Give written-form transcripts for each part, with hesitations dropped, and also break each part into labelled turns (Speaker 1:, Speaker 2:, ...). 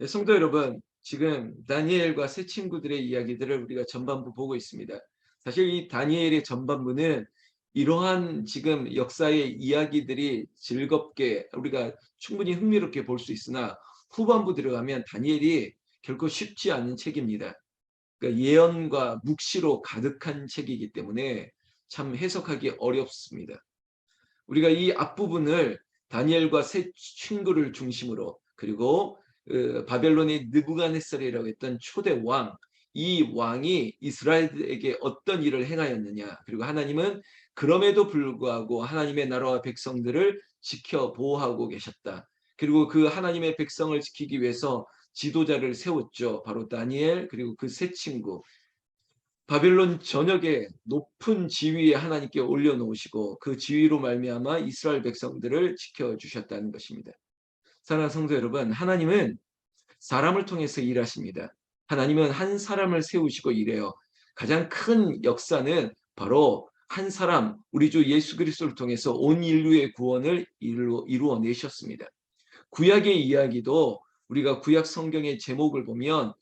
Speaker 1: 네, 성도 여러분, 지금 다니엘과 세 친구들의 이야기들을 우리가 전반부 보고 있습니다. 사실 이 다니엘의 전반부는 이러한 지금 역사의 이야기들이 즐겁게 우리가 충분히 흥미롭게 볼 수 있으나 후반부 들어가면 다니엘이 결코 쉽지 않은 책입니다. 그러니까 예언과 묵시로 가득한 책이기 때문에 참 해석하기 어렵습니다. 우리가 이 앞부분을 다니엘과 세 친구를 중심으로, 그리고 바벨론의 느부갓네살이라고 했던 초대 왕, 이 왕이 이스라엘에게 어떤 일을 행하였느냐, 그리고 하나님은 그럼에도 불구하고 하나님의 나라와 백성들을 지켜 보호하고 계셨다. 그리고 그 하나님의 백성을 지키기 위해서 지도자를 세웠죠. 바로 다니엘, 그리고 그 세 친구. 바벨론 전역에 높은 지위에 하나님께 올려놓으시고 그 지위로 말미암아 이스라엘 백성들을 지켜주셨다는 것입니다. 사랑하는 성도 여러분, 하나님은 사람을 통해서 일하십니다. 하나님은 한 사람을 세우시고 일해요. 가장 큰 역사는 바로 한 사람, 우리 주 예수 그리스도를 통해서 온 인류의 구원을 이루어내셨습니다. 구약의 이야기도 우리가 구약 성경의 제목을 보면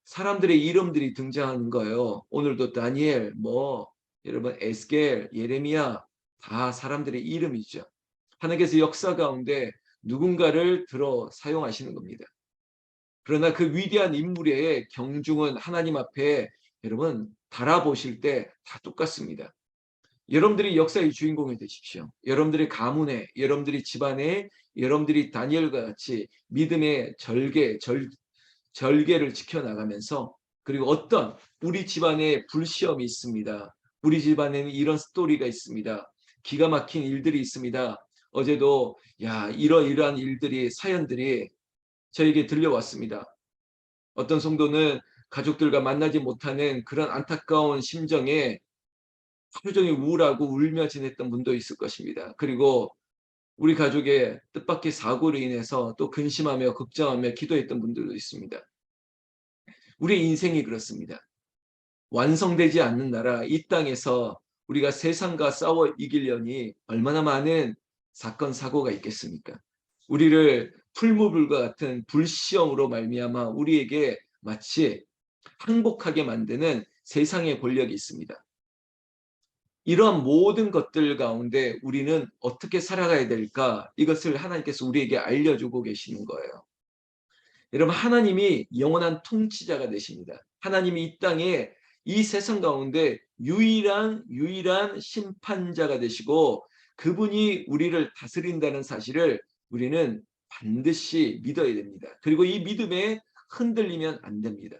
Speaker 1: 사람들의 이름들이 등장하는 거예요. 오늘도 다니엘, 여러분 에스겔, 예레미야 다 사람들의 이름이죠. 하나님께서 역사 가운데 누군가를 들어 사용하시는 겁니다. 그러나 그 위대한 인물의 경중은 하나님 앞에 여러분 달아보실 때 다 똑같습니다. 여러분들이 역사의 주인공이 되십시오. 여러분들의 가문에, 여러분들이 집안에, 여러분들이 다니엘과 같이 믿음의 절개를 지켜나가면서, 그리고 어떤 우리 집안에 불시험이 있습니다. 우리 집안에는 이런 스토리가 있습니다. 기가 막힌 일들이 있습니다. 어제도 이러이러한 일들이 사연들이 저에게 들려왔습니다. 어떤 성도는 가족들과 만나지 못하는 그런 안타까운 심정에 하루 종일 우울하고 울며 지냈던 분도 있을 것입니다. 그리고 우리 가족의 뜻밖의 사고로 인해서 또 근심하며 걱정하며 기도했던 분들도 있습니다. 우리의 인생이 그렇습니다. 완성되지 않는 나라 이 땅에서 우리가 세상과 싸워 이기려니 얼마나 많은 사건 사고가 있겠습니까? 우리를 풀무불과 같은 불시험으로 말미암아 우리에게 마치 항복하게 만드는 세상의 권력이 있습니다. 이러한 모든 것들 가운데 우리는 어떻게 살아가야 될까? 이것을 하나님께서 우리에게 알려주고 계시는 거예요. 여러분, 하나님이 영원한 통치자가 되십니다. 하나님이 이 땅에 이 세상 가운데 유일한 심판자가 되시고 그분이 우리를 다스린다는 사실을 우리는 반드시 믿어야 됩니다. 그리고 이 믿음에 흔들리면 안 됩니다.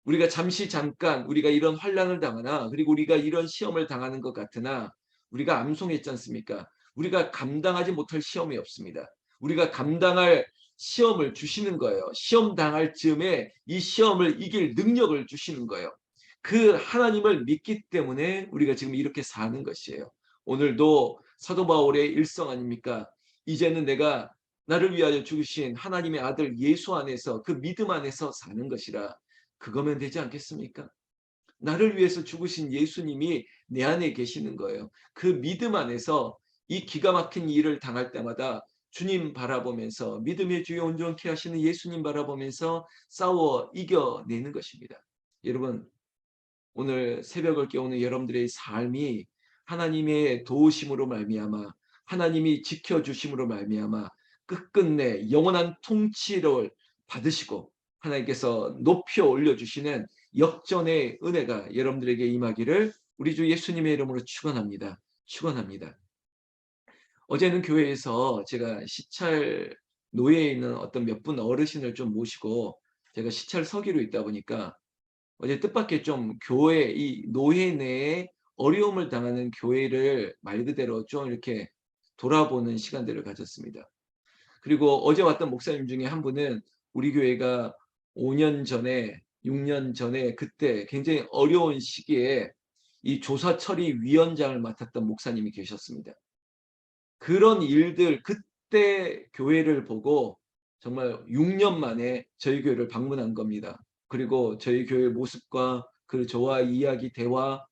Speaker 1: 우리가 잠깐 우리가 이런 환란을 당하나, 그리고 우리가 이런 시험을 당하는 것 같으나 우리가 암송했지 않습니까? 우리가 감당하지 못할 시험이 없습니다. 우리가 감당할 시험을 주시는 거예요. 시험 당할 즈음에 이 시험을 이길 능력을 주시는 거예요. 그 하나님을 믿기 때문에 우리가 지금 이렇게 사는 것이에요. 오늘도 사도 바울의 일성 아닙니까? 이제는 내가 나를 위하여 죽으신 하나님의 아들 예수 안에서, 그 믿음 안에서 사는 것이라. 그거면 되지 않겠습니까? 나를 위해서 죽으신 예수님이 내 안에 계시는 거예요. 그 믿음 안에서 이 기가 막힌 일을 당할 때마다 주님 바라보면서, 믿음의 주여 온전케 하시는 예수님 바라보면서 싸워 이겨내는 것입니다. 여러분, 오늘 새벽을 깨우는 여러분들의 삶이 하나님의 도우심으로 말미암아, 하나님이 지켜주심으로 말미암아 끝끝내 영원한 통치를 받으시고 하나님께서 높여 올려주시는 역전의 은혜가 여러분들에게 임하기를 우리 주 예수님의 이름으로 축원합니다. 축원합니다. 어제는 교회에서 제가 시찰 노예에 있는 어떤 몇 분 어르신을 좀 모시고 제가 시찰 서기로 있다 보니까 어제 뜻밖의 좀 교회, 이 노예 내에 어려움을 당하는 교회를 말 그대로 좀 이렇게 돌아보는 시간들을 가졌습니다. 그리고 어제 왔던 목사님 중에 한 분은 우리 교회가 5년 전에, 6년 전에 그때 굉장히 어려운 시기에 이 조사 처리 위원장을 맡았던 목사님이 계셨습니다. 그런 일들, 그때 교회를 보고 정말 6년 만에 저희 교회를 방문한 겁니다. 그리고 저희 교회 모습과 그 저와 이야기, 대화,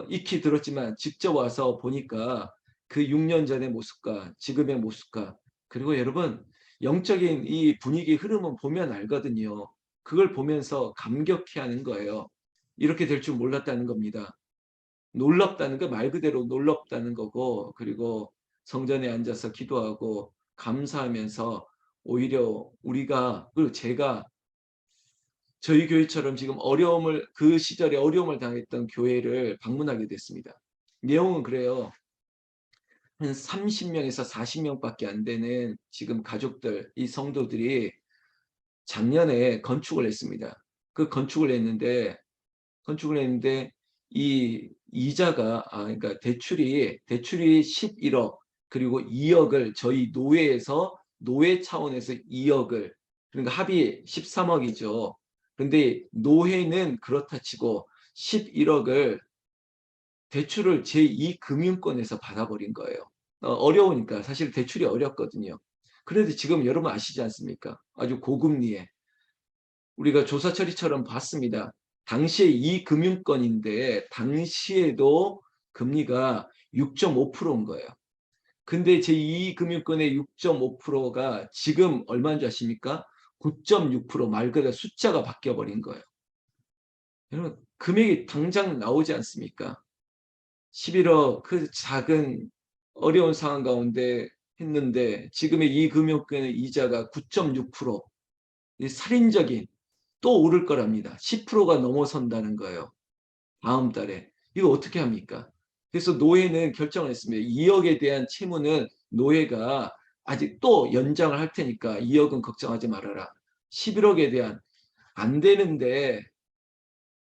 Speaker 1: 익히 들었지만 직접 와서 보니까 그 6년 전의 모습과 지금의 모습과, 그리고 여러분, 영적인 이 분위기 흐름은 보면 알거든요. 그걸 보면서 감격해하는 거예요. 이렇게 될 줄 몰랐다는 겁니다. 놀랍다는 거 말 그대로 놀랍다는 거고, 그리고 성전에 앉아서 기도하고 감사하면서 오히려 우리가, 그리고 제가 저희 교회처럼 지금 어려움을, 그 시절에 어려움을 당했던 교회를 방문하게 됐습니다. 내용은 그래요. 한 30명에서 40명밖에 안 되는 지금 가족들, 이 성도들이 작년에 건축을 했습니다. 그 건축을 했는데 이 이자가, 그러니까 대출이 11억, 그리고 2억을 저희 노회에서, 노회 차원에서 2억을, 그러니까 합이 13억이죠. 근데 노회는 그렇다 치고 11억을 대출을 제2금융권에서 받아버린 거예요. 어려우니까, 사실 대출이 어렵거든요. 그런데 지금 여러분 아시지 않습니까? 아주 고금리에 우리가 조사 처리처럼 봤습니다. 당시에 이 금융권인데 당시에도 금리가 6.5%인 거예요. 근데 제2금융권의 6.5%가 지금 얼마인 줄 아십니까? 9.6%, 말 그대로 숫자가 바뀌어버린 거예요. 여러분, 금액이 당장 나오지 않습니까? 11억, 그 작은 어려운 상황 가운데 했는데 지금의 이 금융권의 이자가 9.6%, 살인적인, 또 오를 거랍니다. 10%가 넘어선다는 거예요. 다음 달에. 이거 어떻게 합니까? 그래서 노회는 결정을 했습니다. 2억에 대한 채무는 노회가 아직 또 연장을 할 테니까 2억은 걱정하지 말아라. 11억에 대한, 안 되는데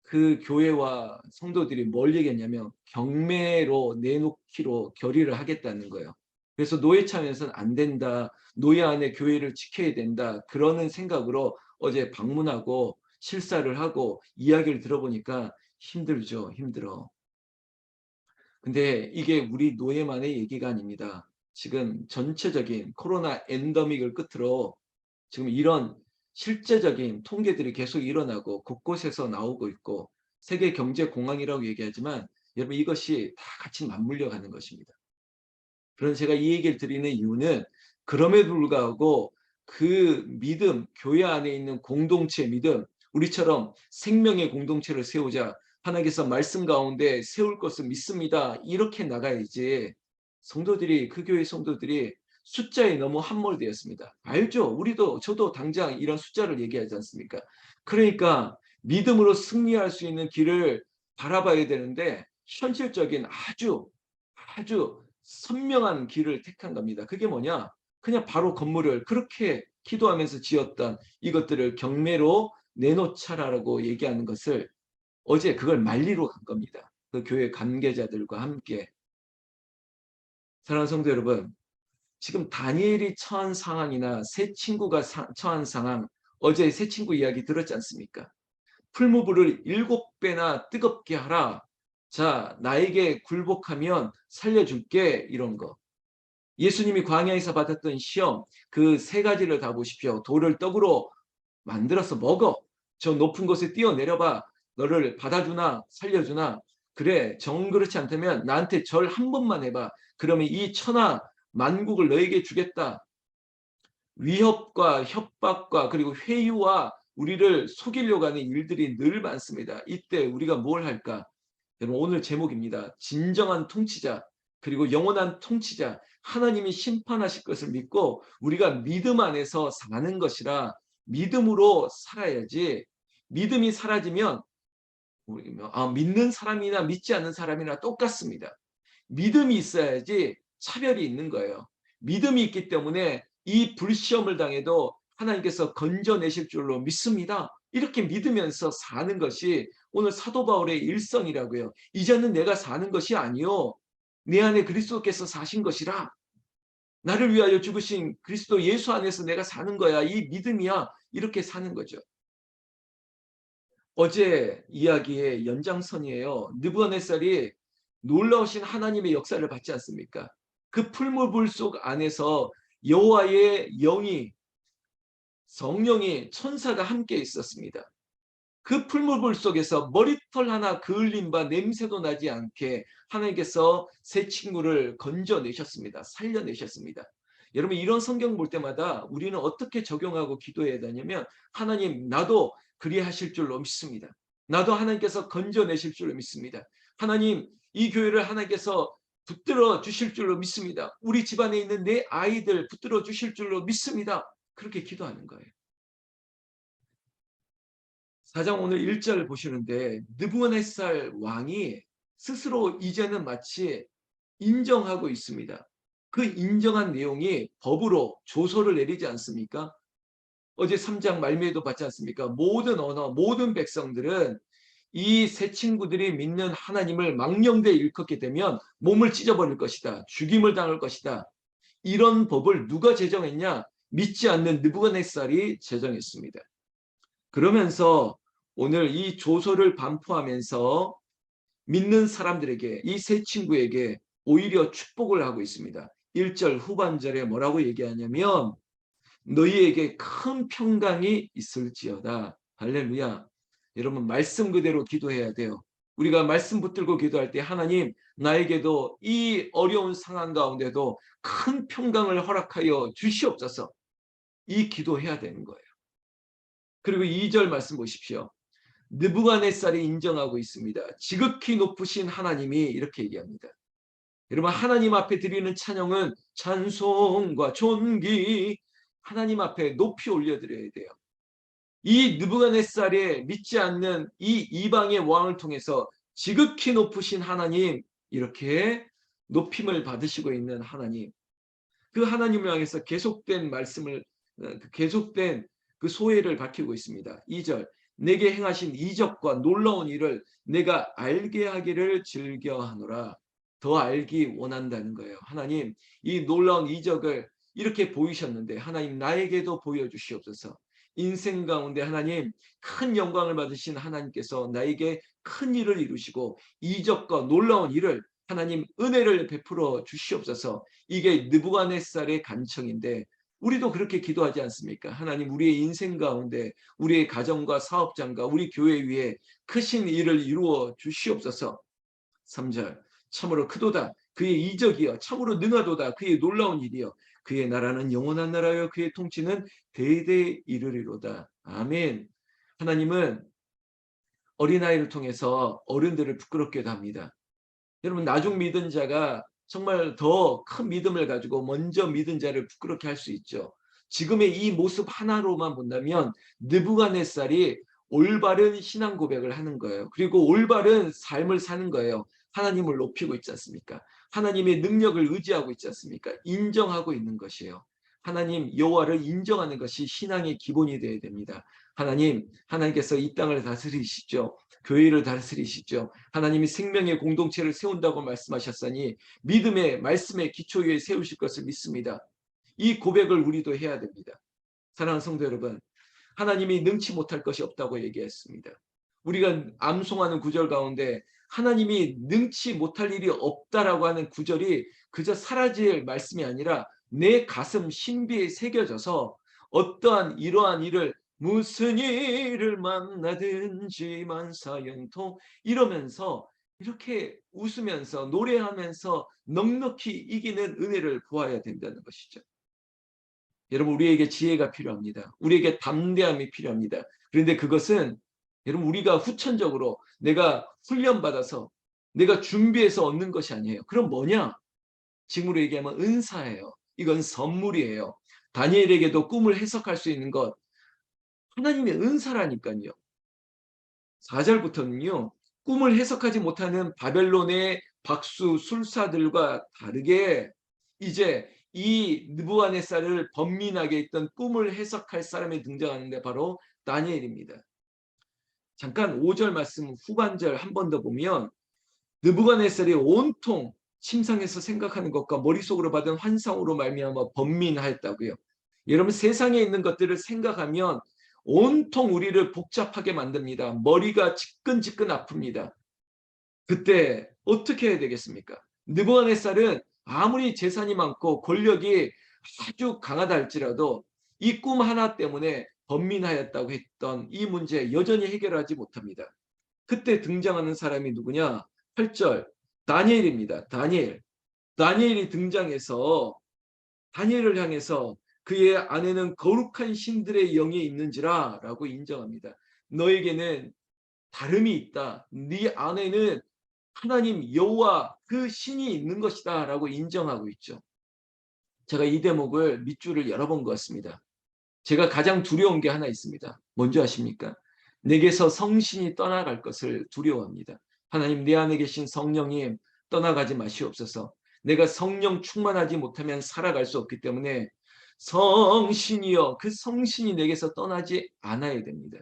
Speaker 1: 그 교회와 성도들이 뭘 얘기했냐면 경매로 내놓기로 결의를 하겠다는 거예요. 그래서 노예 참여에서는 안 된다. 노예 안에 교회를 지켜야 된다. 그러는 생각으로 어제 방문하고 실사를 하고 이야기를 들어보니까 힘들죠. 힘들어. 근데 이게 우리 노예만의 얘기가 아닙니다. 지금 전체적인 코로나 엔더믹을 끝으로 지금 이런 실제적인 통계들이 계속 일어나고 곳곳에서 나오고 있고, 세계 경제 공황이라고 얘기하지만 여러분 이것이 다 같이 맞물려 가는 것입니다. 그런 제가 이 얘기를 드리는 이유는 그럼에도 불구하고 그 믿음, 교회 안에 있는 공동체 믿음, 우리처럼 생명의 공동체를 세우자, 하나님께서 말씀 가운데 세울 것을 믿습니다. 이렇게 나가야지. 성도들이, 그 교회 성도들이 숫자에 너무 함몰되었습니다. 알죠? 우리도, 저도 당장 이런 숫자를 얘기하지 않습니까? 그러니까 믿음으로 승리할 수 있는 길을 바라봐야 되는데 현실적인 아주 선명한 길을 택한 겁니다. 그게 뭐냐? 그냥 바로 건물을 그렇게 기도하면서 지었던 이것들을 경매로 내놓자라고 얘기하는 것을 어제 그걸 말리러 간 겁니다. 그 교회 관계자들과 함께. 사랑하는 성도 여러분, 지금 다니엘이 처한 상황이나 세 친구가 처한 상황, 어제 세 친구 이야기 들었지 않습니까? 풀무불을 7배나 뜨겁게 하라. 자, 나에게 굴복하면 살려줄게. 이런 거. 예수님이 광야에서 받았던 시험, 그 세 가지를 다 보십시오. 돌을 떡으로 만들어서 먹어. 저 높은 곳에 뛰어내려봐. 너를 받아주나 살려주나. 그래, 정 그렇지 않다면 나한테 절 한 번만 해봐. 그러면 이 천하 만국을 너에게 주겠다. 위협과 협박과 그리고 회유와 우리를 속이려고 하는 일들이 늘 많습니다. 이때 우리가 뭘 할까? 여러분, 오늘 제목입니다. 진정한 통치자, 그리고 영원한 통치자, 하나님이 심판하실 것을 믿고 우리가 믿음 안에서 사는 것이라, 믿음으로 살아야지. 믿음이 사라지면 믿는 사람이나 믿지 않는 사람이나 똑같습니다. 믿음이 있어야지 차별이 있는 거예요. 믿음이 있기 때문에 이 불시험을 당해도 하나님께서 건져내실 줄로 믿습니다. 이렇게 믿으면서 사는 것이 오늘 사도 바울의 일성이라고요. 이제는 내가 사는 것이 아니요, 내 안에 그리스도께서 사신 것이라. 나를 위하여 죽으신 그리스도 예수 안에서 내가 사는 거야. 이 믿음이야. 이렇게 사는 거죠. 어제 이야기의 연장선이에요. 느부갓네살이 놀라우신 하나님의 역사를 받지 않습니까? 그 풀무불 속 안에서 여호와의 영이, 성령이, 천사가 함께 있었습니다. 그 풀무불 속에서 머리털 하나 그을린 바 냄새도 나지 않게 하나님께서 새 친구를 건져내셨습니다. 살려내셨습니다. 여러분 이런 성경 볼 때마다 우리는 어떻게 적용하고 기도해야 되냐면 하나님 나도 그리하실 줄로 믿습니다. 나도 하나님께서 건져내실 줄로 믿습니다. 하나님 이 교회를 하나님께서 붙들어 주실 줄로 믿습니다. 우리 집안에 있는 내 아이들 붙들어 주실 줄로 믿습니다. 그렇게 기도하는 거예요. 4장 오늘 1절 보시는데 느부갓네살 왕이 스스로 이제는 마치 인정하고 있습니다. 그 인정한 내용이 법으로 조서를 내리지 않습니까? 어제 3장 말미에도 봤지 않습니까? 모든 언어, 모든 백성들은 이 세 친구들이 믿는 하나님을 망령되이 일컫게 되면 몸을 찢어버릴 것이다. 죽임을 당할 것이다. 이런 법을 누가 제정했냐? 믿지 않는 느부갓네살이 제정했습니다. 그러면서 오늘 이 조서를 반포하면서 믿는 사람들에게 이 세 친구에게 오히려 축복을 하고 있습니다. 1절 후반절에 뭐라고 얘기하냐면 너희에게 큰 평강이 있을지어다. 할렐루야. 여러분 말씀 그대로 기도해야 돼요. 우리가 말씀 붙들고 기도할 때 하나님 나에게도 이 어려운 상황 가운데도 큰 평강을 허락하여 주시옵소서. 이 기도해야 되는 거예요. 그리고 2절 말씀 보십시오. 느부갓네살이 인정하고 있습니다. 지극히 높으신 하나님이 이렇게 얘기합니다. 여러분 하나님 앞에 드리는 찬양은 찬송과 존귀 하나님 앞에 높이 올려드려야 돼요. 이 느부갓네살에 믿지 않는 이 이방의 왕을 통해서 지극히 높으신 하나님 이렇게 높임을 받으시고 있는 하나님 그 하나님을 향해서 계속된 말씀을 계속된 그 소회를 밝히고 있습니다. 2절 내게 행하신 이적과 놀라운 일을 내가 알게 하기를 즐겨하노라. 더 알기 원한다는 거예요. 하나님 이 놀라운 이적을 이렇게 보이셨는데 하나님 나에게도 보여주시옵소서. 인생 가운데 하나님 큰 영광을 받으신 하나님께서 나에게 큰 일을 이루시고 이적과 놀라운 일을 하나님 은혜를 베풀어 주시옵소서. 이게 느부갓네살의 간청인데 우리도 그렇게 기도하지 않습니까? 하나님 우리의 인생 가운데 우리의 가정과 사업장과 우리 교회 위에 크신 일을 이루어 주시옵소서. 3절 참으로 크도다 그의 이적이여 참으로 능하도다 그의 놀라운 일이여 그의 나라는 영원한 나라여 그의 통치는 대대 이르리로다. 아멘. 하나님은 어린아이를 통해서 어른들을 부끄럽게 합니다. 여러분 나중 믿은 자가 정말 더 큰 믿음을 가지고 먼저 믿은 자를 부끄럽게 할 수 있죠. 지금의 이 모습 하나로만 본다면 느부갓네살이 올바른 신앙 고백을 하는 거예요. 그리고 올바른 삶을 사는 거예요. 하나님을 높이고 있지 않습니까? 하나님의 능력을 의지하고 있지 않습니까? 인정하고 있는 것이에요. 하나님 여호와를 인정하는 것이 신앙의 기본이 되어야 됩니다. 하나님께서 이 땅을 다스리시죠. 교회를 다스리시죠. 하나님이 생명의 공동체를 세운다고 말씀하셨으니 믿음의 말씀의 기초 위에 세우실 것을 믿습니다. 이 고백을 우리도 해야 됩니다. 사랑하는 성도 여러분, 하나님이 능치 못할 것이 없다고 얘기했습니다. 우리가 암송하는 구절 가운데 하나님이 능치 못할 일이 없다라고 하는 구절이 그저 사라질 말씀이 아니라 내 가슴 신비에 새겨져서 어떠한 이러한 일을 무슨 일을 만나든지 만사형통 이러면서 이렇게 웃으면서 노래하면서 넉넉히 이기는 은혜를 보아야 된다는 것이죠. 여러분 우리에게 지혜가 필요합니다. 우리에게 담대함이 필요합니다. 그런데 그것은 여러분 우리가 후천적으로 내가 훈련받아서 내가 준비해서 얻는 것이 아니에요. 그럼 뭐냐? 지금으로 얘기하면 은사예요. 이건 선물이에요. 다니엘에게도 꿈을 해석할 수 있는 것 하나님의 은사라니까요. 4절부터는요. 꿈을 해석하지 못하는 바벨론의 박수 술사들과 다르게 이제 이 느부갓네살을 번민하게 했던 꿈을 해석할 사람이 등장하는데 바로 다니엘입니다. 잠깐 5절 말씀 후반절 한 번 더 보면 느부갓네살이 온통 침상에서 생각하는 것과 머릿속으로 받은 환상으로 말미암아 번민하였다고요. 여러분 세상에 있는 것들을 생각하면 온통 우리를 복잡하게 만듭니다. 머리가 지끈지끈 아픕니다. 그때 어떻게 해야 되겠습니까? 느부갓네살은 아무리 재산이 많고 권력이 아주 강하다 할지라도 이 꿈 하나 때문에 번민하였다고 했던 이 문제 여전히 해결하지 못합니다. 그때 등장하는 사람이 누구냐? 8절 다니엘입니다. 다니엘이 등장해서 다니엘을 향해서 그의 안에는 거룩한 신들의 영이 있는지라 라고 인정합니다. 너에게는 다름이 있다. 네 안에는 하나님 여호와 그 신이 있는 것이다 라고 인정하고 있죠. 제가 이 대목을 밑줄을 여러 번 그었습니다. 제가 가장 두려운 게 하나 있습니다. 뭔지 아십니까? 내게서 성신이 떠나갈 것을 두려워합니다. 하나님, 내 안에 계신 성령님 떠나가지 마시옵소서. 내가 성령 충만하지 못하면 살아갈 수 없기 때문에 성신이여, 그 성신이 내게서 떠나지 않아야 됩니다.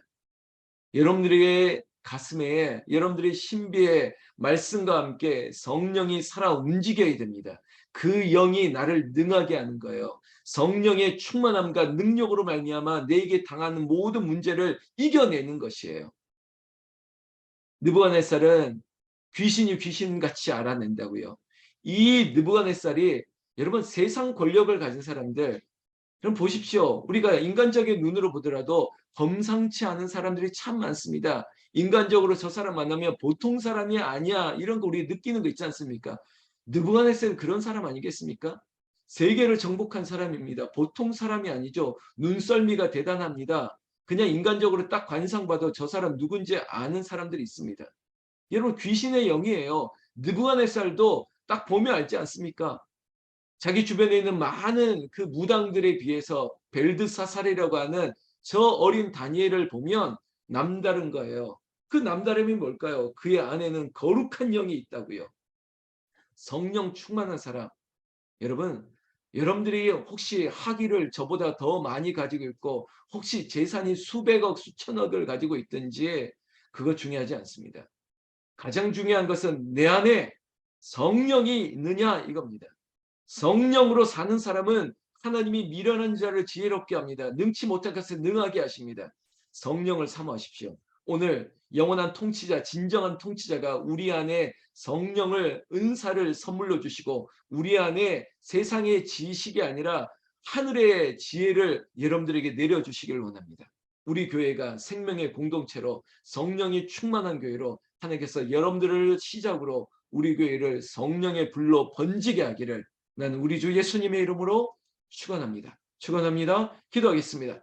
Speaker 1: 여러분들의 가슴에, 여러분들의 신비의 말씀과 함께 성령이 살아 움직여야 됩니다. 그 영이 나를 능하게 하는 거예요. 성령의 충만함과 능력으로 말미암아 내게 당하는 모든 문제를 이겨내는 것이에요. 느부갓네살은 귀신이 귀신같이 알아낸다고요. 이 느부갓네살이, 여러분, 세상 권력을 가진 사람들, 그럼 보십시오. 우리가 인간적인 눈으로 보더라도 범상치 않은 사람들이 참 많습니다. 인간적으로 저 사람 만나면 보통 사람이 아니야, 이런 거 우리 느끼는 거 있지 않습니까? 느부갓네살은 그런 사람 아니겠습니까? 세계를 정복한 사람입니다. 보통 사람이 아니죠. 눈썰미가 대단합니다. 그냥 인간적으로 딱 관상 봐도 저 사람 누군지 아는 사람들이 있습니다. 여러분, 귀신의 영이에요. 느부갓네살도 딱 보면 알지 않습니까? 자기 주변에 있는 많은 그 무당들에 비해서 벨드사살이라고 하는 저 어린 다니엘을 보면 남다른 거예요. 그 남다름이 뭘까요? 그의 안에는 거룩한 영이 있다고요. 성령 충만한 사람. 여러분, 여러분들이 혹시 학위를 저보다 더 많이 가지고 있고 혹시 재산이 수백억, 수천억을 가지고 있든지 그거 중요하지 않습니다. 가장 중요한 것은 내 안에 성령이 있느냐 이겁니다. 성령으로 사는 사람은 하나님이 미련한 자를 지혜롭게 합니다. 능치 못한 것을 능하게 하십니다. 성령을 사모하십시오. 오늘 영원한 통치자, 진정한 통치자가 우리 안에 성령을, 은사를 선물로 주시고 우리 안에 세상의 지식이 아니라 하늘의 지혜를 여러분들에게 내려주시기를 원합니다. 우리 교회가 생명의 공동체로 성령이 충만한 교회로 하나님께서 여러분들을 시작으로 우리 교회를 성령의 불로 번지게 하기를 나는 우리 주 예수님의 이름으로 축원합니다. 축원합니다. 기도하겠습니다.